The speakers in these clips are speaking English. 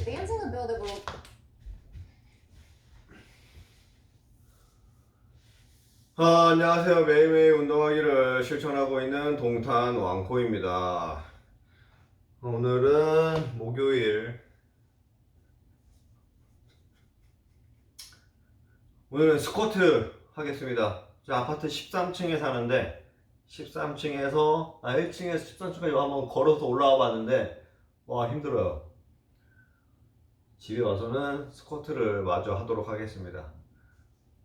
advancing a bill that will. 안녕하세요. 매일매일 운동하기를 실천하고 있는 동탄 왕코입니다. 오늘은 목요일. 오늘은 스쿼트 하겠습니다. 저 아파트 13층에 사는데 1층에서 13층까지 한번 걸어서 올라와 봤는데 와, 힘들어요. 집에 와서는 스쿼트를 마저 하도록 하겠습니다.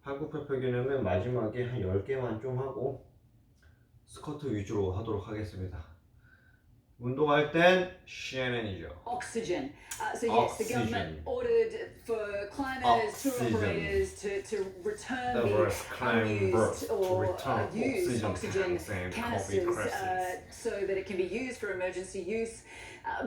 팔굽혀펴기는 마지막에 한 10개만 좀 하고 스쿼트 위주로 하도록 하겠습니다. 운동할 땐 쉐넨이죠. Oxygen. So yes, the government ordered for climbers, tour operators to return the unused or used oxygen canisters so that it can be used for emergency use.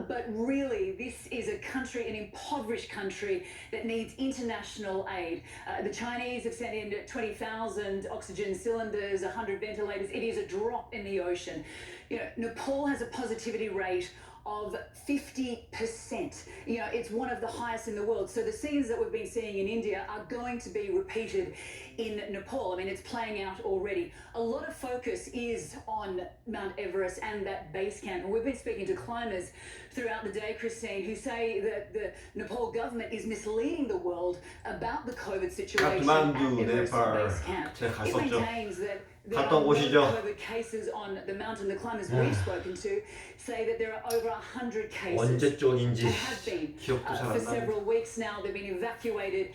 But really, this is a country, an impoverished country that needs international aid. The Chinese have sent in 20,000 oxygen cylinders, 100 ventilators. It is a drop in the ocean. You know, Nepal has a positivity rate of 50%. You know, it's one of the highest in the world. So the scenes that we've been seeing in India are going to be repeated in Nepal. I mean, it's playing out already. A lot of focus is on Mount Everest and that base camp. And we've been speaking to climbers throughout the day, Christine, who say that the Nepal government is misleading the world about the COVID situation at Everest base camp. It maintains that there are no COVID cases on the mountain. The climbers we've spoken to say that there are over 100 cases that have been for several weeks now. They've been evacuated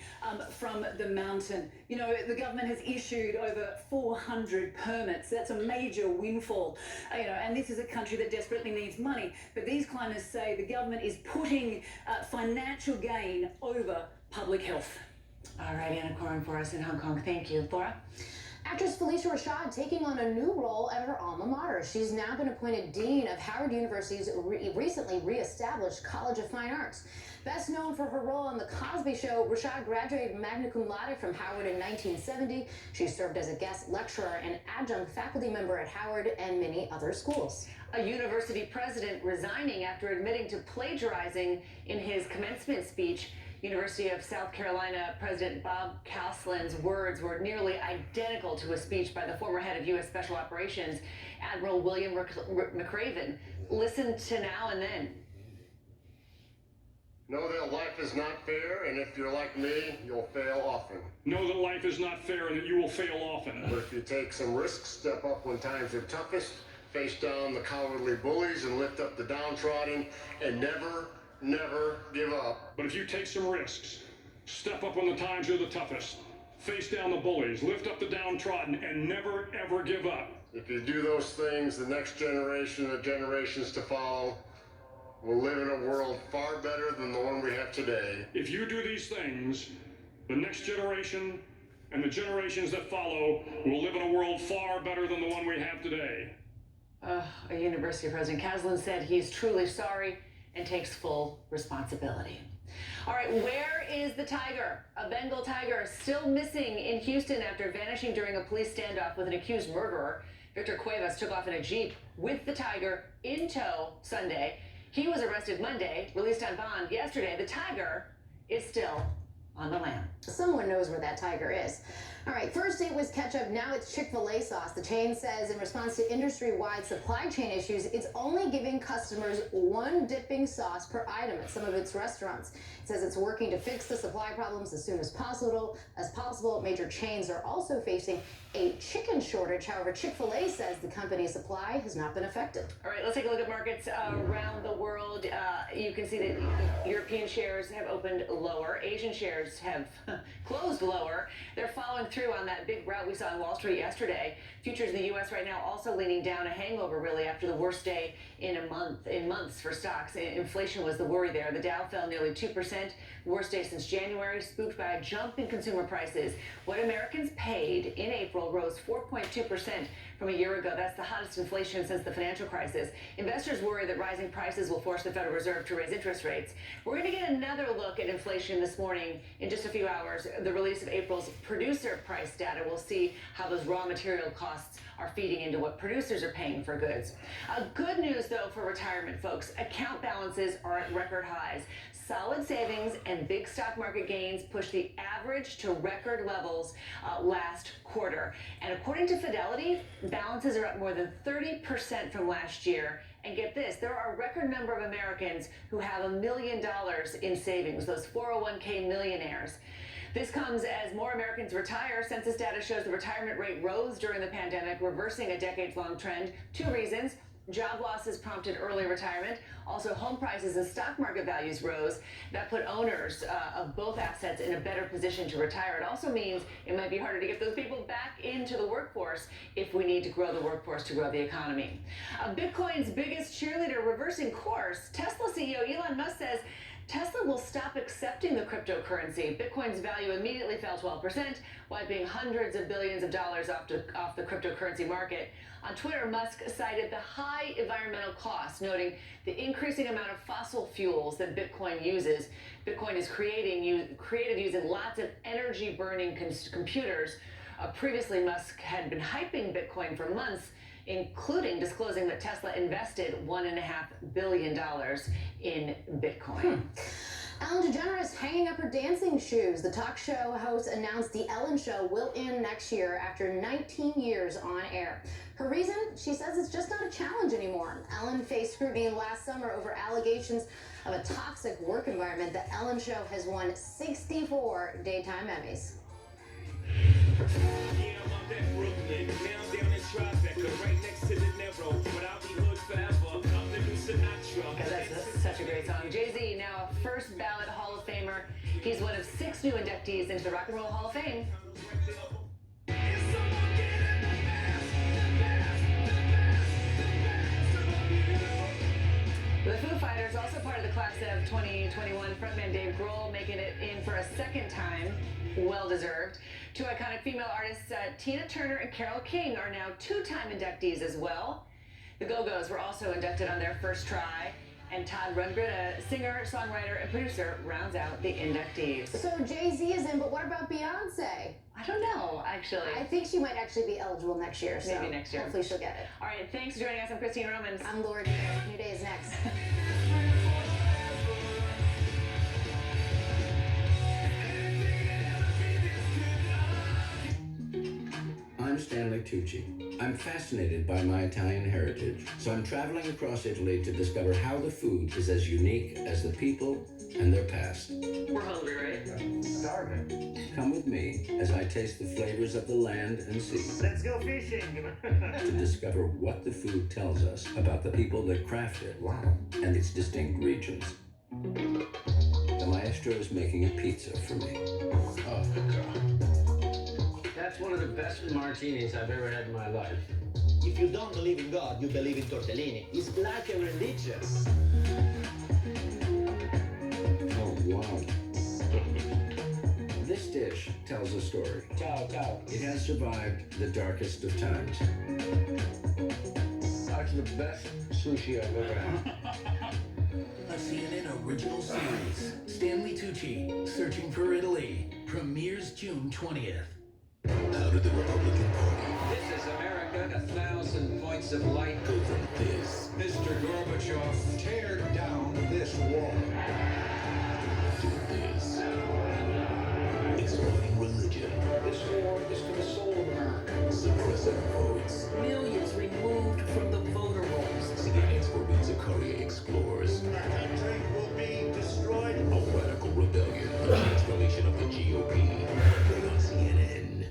from the mountain. You know, the government has issued over 400 permits. That's a major windfall. You know, and this is a country that desperately needs money. But these climbers say the government is putting financial gain over public health. All right, Anna Corin for us in Hong Kong. Thank you. Laura? Actress Felicia Rashad taking on a new role at her alma mater. She's now been appointed Dean of Howard University's recently re-established College of Fine Arts. Best known for her role on The Cosby Show, Rashad graduated magna cum laude from Howard in 1970. She served as a guest lecturer and adjunct faculty member at Howard and many other schools. A university president resigning after admitting to plagiarizing in his commencement speech. University of South Carolina President Bob Caslin's words were nearly identical to a speech by the former head of U.S. Special Operations, Admiral William McRaven. Listen to Now and Then. Know that life is not fair, and if you're like me, you'll fail often. Know that life is not fair and that you will fail often. But if you take some risks, step up when times are toughest, face down the cowardly bullies and lift up the downtrodden, and never give up. But if you take some risks, step up when the times are the toughest, face down the bullies, lift up the downtrodden, and never, ever give up. If you do those things, the next generation, the generations to follow, will live in a world far better than the one we have today. If you do these things, the next generation and the generations that follow will live in a world far better than the one we have today. A university president, Caslin, said he's truly sorry and takes full responsibility. All right, where is the tiger? A Bengal tiger still missing in Houston after vanishing during a police standoff with an accused murderer. Victor Cuevas took off in a Jeep with the tiger in tow Sunday. He was arrested Monday, released on bond yesterday. The tiger is still on the lam. Someone knows where that tiger is. All right, first it was ketchup, now it's Chick-fil-A sauce. The chain says in response to industry-wide supply chain issues, it's only giving customers one dipping sauce per item at some of its restaurants. It says it's working to fix the supply problems as soon as possible. Major chains are also facing a chicken shortage. However, Chick-fil-A says the company's supply has not been affected. All right, let's take a look at markets around the world. You can see that European shares have opened lower. Asian shares have closed lower. They're following through on that big rout we saw in Wall Street yesterday. Futures in the U.S. right now also leaning down, a hangover really after the worst day in months for stocks. Inflation was the worry there. The Dow fell nearly 2%, worst day since January, spooked by a jump in consumer prices. What Americans paid in April rose 4.2%, from a year ago. That's the hottest inflation since the financial crisis. Investors worry that rising prices will force the Federal Reserve to raise interest rates. We're going to get another look at inflation this morning in just a few hours. The release of April's producer price data. We'll see how those raw material costs are feeding into what producers are paying for goods. Good news, though, for retirement folks. Account balances are at record highs. Solid savings and big stock market gains pushed the average to record levels last quarter. And according to Fidelity, balances are up more than 30% from last year. And get this, there are a record number of Americans who have $1 million in savings, those 401k millionaires. This comes as more Americans retire. Census data shows the retirement rate rose during the pandemic, reversing a decades-long trend. Two reasons. Job losses prompted early retirement. Also, home prices and stock market values rose. That put owners of both assets in a better position to retire. It also means it might be harder to get those people back into the workforce if we need to grow the workforce to grow the economy. Bitcoin's biggest cheerleader reversing course. Tesla CEO Elon Musk says Tesla will stop accepting the cryptocurrency. Bitcoin's value immediately fell 12%, wiping hundreds of billions of dollars off the cryptocurrency market. On Twitter, Musk cited the high environmental costs, noting the increasing amount of fossil fuels that Bitcoin uses. Bitcoin is created using lots of energy-burning computers. Previously, Musk had been hyping Bitcoin for months, including disclosing that Tesla invested $1.5 billion in Bitcoin. Ellen DeGeneres hanging up her dancing shoes. The talk show host announced The Ellen Show will end next year after 19 years on air. Her reason? She says it's just not a challenge anymore. Ellen faced scrutiny last summer over allegations of a toxic work environment. The Ellen Show has won 64 daytime Emmys. Yeah, I'm up at Brooklyn, now I'm down in Tribeca, right next to the Narrow, but I'll be hood forever, I'm the new Sinatra. Yeah, that's such a great song. Jay-Z, now a first ballot Hall of Famer. He's one of 6 new inductees into the Rock and Roll Hall of Fame. The Foo Fighters, also part of the class of 2021, frontman Dave Grohl making it in for a second time. Well-deserved. 2 iconic female artists, Tina Turner and Carole King, are now 2-time inductees as well. The Go-Go's were also inducted on their first try. And Todd Rundgren, a singer, songwriter, and producer, rounds out the inductees. So Jay-Z is in, but what about Beyonce? I don't know, actually. I think she might actually be eligible next year. So maybe next year. Hopefully she'll get it. All right, thanks for joining us. I'm Christine Romans. I'm Laura. New Day is next. I'm Stanley Tucci. I'm fascinated by my Italian heritage, so I'm traveling across Italy to discover how the food is as unique as the people and their past. We're hungry, right? Starving. Come with me as I taste the flavors of the land and sea. Let's go fishing. To discover what the food tells us about the people that craft it. Wow. And its distinct regions. The maestro is making a pizza for me. Oh, God. That's one of the best martinis I've ever had in my life. If you don't believe in God, you believe in tortellini. It's like a religion. Oh, wow. This dish tells a story. Ciao, ciao. It has survived the darkest of times. That's the best sushi I've ever had. A CNN original series, Stanley Tucci, Searching for Italy, premieres June 20th. How did the Republican Party This is America, 1,000 points of light. go from this Mr. Gorbachev, tear down this wall. to this? Exploiting religion, This war is for the soul of America. suppressing votes. Millions removed from the voter rolls. CNN Forbid's Zakaria explores Our country will be destroyed. a radical rebellion, the transformation of the GOP. Right on CNN.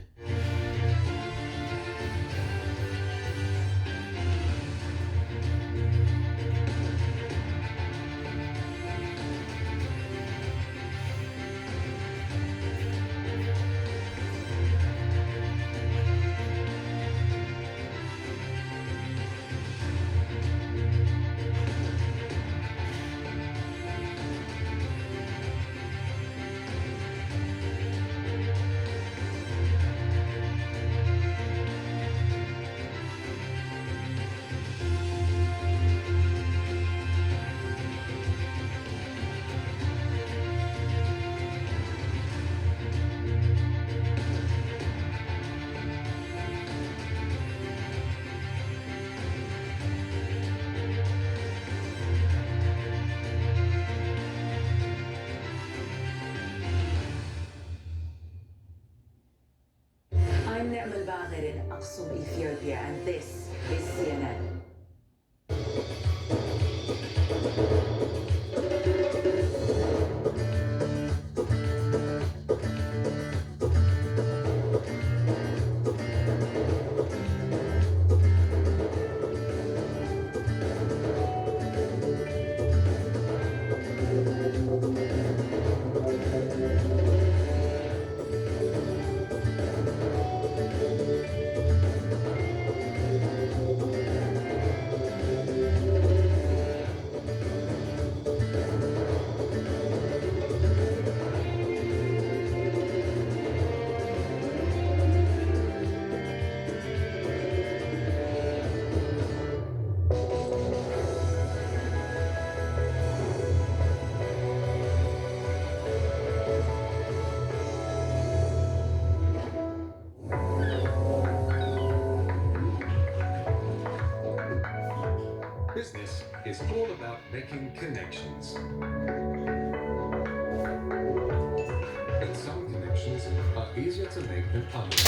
Aksum, Ethiopia, and this is CNN. Business is all about making connections. But some connections are easier to make than others.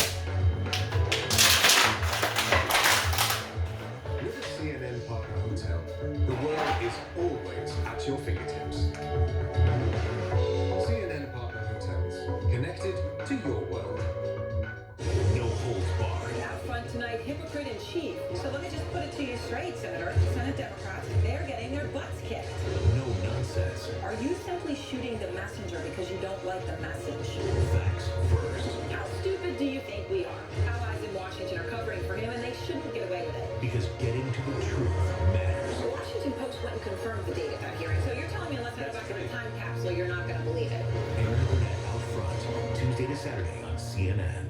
With a CNN partner hotel, the world is always at your fingertips. CNN partner hotels, connected to your world. No holds barred. Out front tonight, hypocrite in chief. So let me just put it to you straight, Senator. Senate Democrats, they're getting their butts kicked. No nonsense. Are you simply shooting the messenger because you don't like the message? Facts first. How stupid do you think we are? Allies in Washington are covering for him, and they shouldn't get away with it. Because getting to the truth matters. The Washington Post went and confirmed the date of that hearing. So you're telling me unless I go back in a time capsule, you're not going to believe it. Aaron Burnett out front, Tuesday to Saturday on CNN.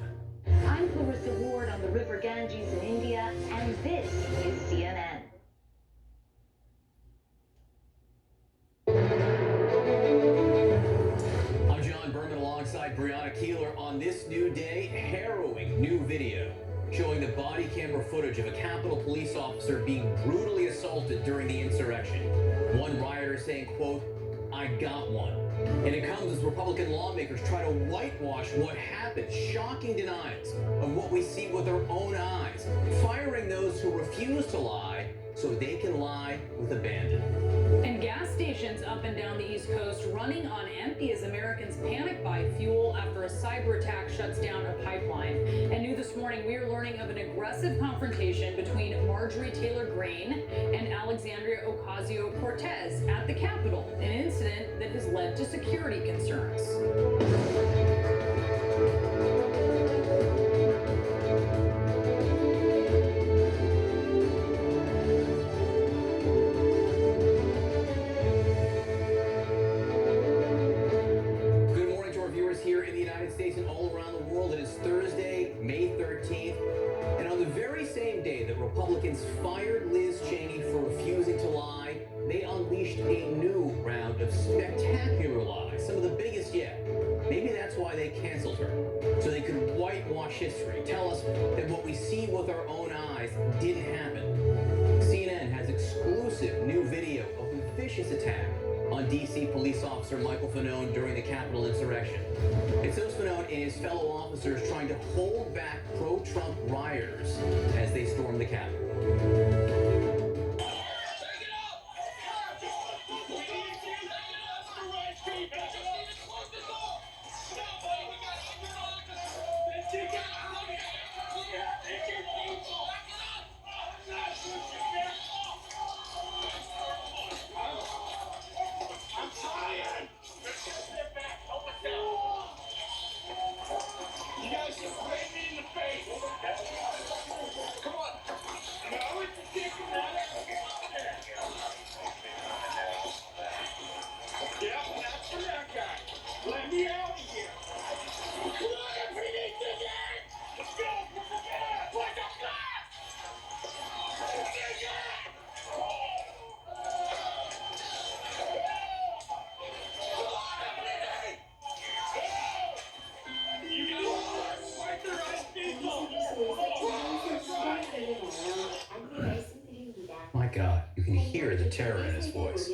I'm Clarissa Ward on the River Ganges in India, and this is CNN. I'm John Berman alongside Brianna Keeler on this new day. Harrowing new video showing the body camera footage of a Capitol police officer being brutally assaulted during the insurrection. One rioter saying, quote, "I got one." And it comes as Republican lawmakers try to whitewash what happened. Shocking denials of what we see with our own eyes. Firing those who refuse to lie so they can lie with abandon. And gas stations up and down the East Coast running on empty as Americans panic buy fuel after a cyber attack shuts down a pipeline. And new this morning, we are learning of an aggressive confrontation between Marjorie Taylor Greene and Alexandria Ocasio-Cortez at the Capitol, an incident that has led to security concerns. Here in the United States and all around the world. It is Thursday, May 13th, and on the very same day that Republicans fired Liz Cheney for refusing to lie, they unleashed a new round of spectacular lies, some of the biggest yet. Maybe that's why they canceled her, so they could whitewash history, tell us that what we see with our own eyes didn't happen. CNN has exclusive new video of the vicious attack on D.C. police officer Michael Fanone during the Capitol insurrection. It shows Fanone and his fellow officers trying to hold back pro-Trump rioters as they stormed the Capitol. My God, you can hear the terror in his voice.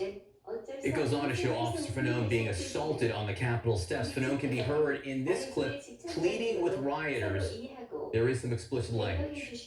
It goes on to show Officer Fanone being assaulted on the Capitol steps. Fanone can be heard in this clip pleading with rioters There is some explicit language.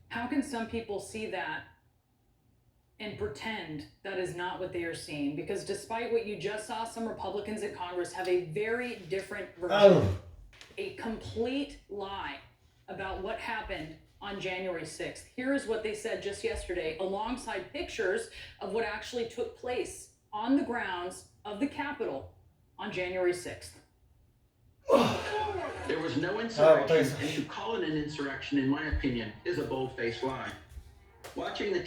How can some people see that and pretend that is not what they are seeing? Because despite what you just saw, some Republicans in Congress have a very different version, a complete lie about what happened on January 6th. Here is what they said just yesterday, alongside pictures of what actually took place on the grounds of the Capitol on January 6th. There was no insurrection, and to call it an insurrection, in my opinion, is a bold-faced lie. Watching the